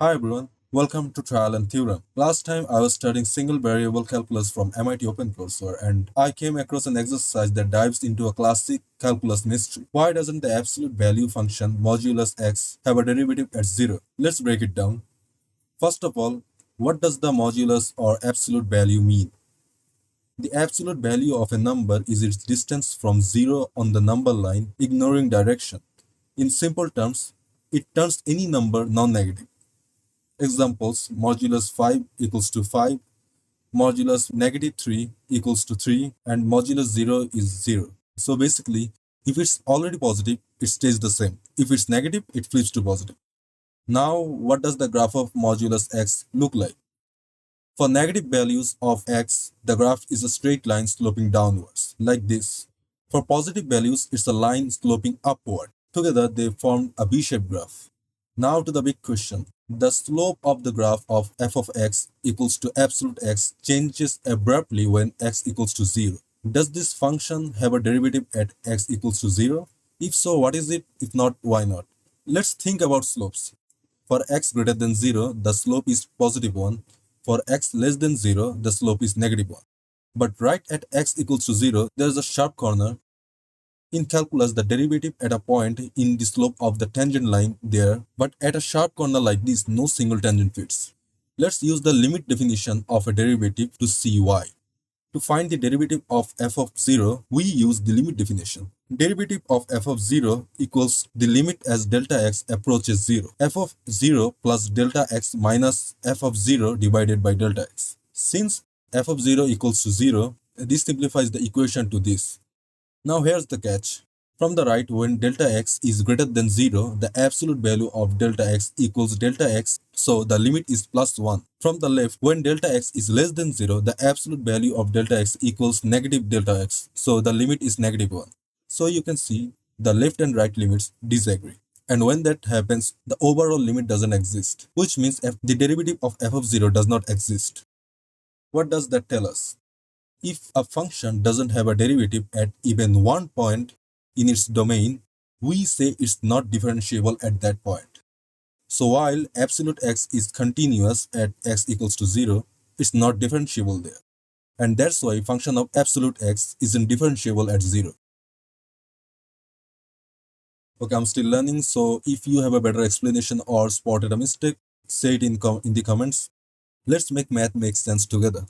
Hi everyone, welcome to Trial and Theorem. Last time I was studying single variable calculus from MIT OpenCourseware and I came across an exercise that dives into a classic calculus mystery. Why doesn't the absolute value function modulus x have a derivative at 0? Let's break it down. First of all, what does the modulus or absolute value mean? The absolute value of a number is its distance from 0 on the number line, ignoring direction. In simple terms, it turns any number non-negative. Examples: modulus 5 equals to 5, modulus negative 3 equals to 3, and modulus 0 is 0. So basically, if it's already positive, it stays the same. If it's negative, it flips to positive. Now, what does the graph of modulus x look like? For negative values of x, the graph is a straight line sloping downwards, like this. For positive values, it's a line sloping upward. Together, they form a V-shaped graph. Now to the big question. The slope of the graph of f of x equals to absolute x changes abruptly when x equals to 0. Does this function have a derivative at x equals to 0? If so, what is it? If not, why not? Let's think about slopes. For x greater than 0, the slope is positive 1. For x less than 0, the slope is negative 1. But right at x equals to 0, there is a sharp corner. In calculus, the derivative at a point in the slope of the tangent line there, but at a sharp corner like this, no single tangent fits. Let's use the limit definition of a derivative to see why. To find the derivative of f of 0, we use the limit definition. Derivative of f of 0 equals the limit as delta x approaches 0. F of 0 plus delta x minus f of 0 divided by delta x. Since f of 0 equals to 0, this simplifies the equation to this. Now here's the catch. From the right, when delta x is greater than 0, the absolute value of delta x equals delta x, so the limit is plus 1. From the left, when delta x is less than 0, the absolute value of delta x equals negative delta x, so the limit is negative 1. So you can see the left and right limits disagree. And when that happens, the overall limit doesn't exist, which means the derivative of f of 0 does not exist. What does that tell us? If a function doesn't have a derivative at even one point in its domain, we say it's not differentiable at that point. So while absolute x is continuous at x equals to 0, it's not differentiable there. And that's why function of absolute x isn't differentiable at 0. Okay, I'm still learning, so if you have a better explanation or spotted a mistake, say it in the comments. Let's make math make sense together.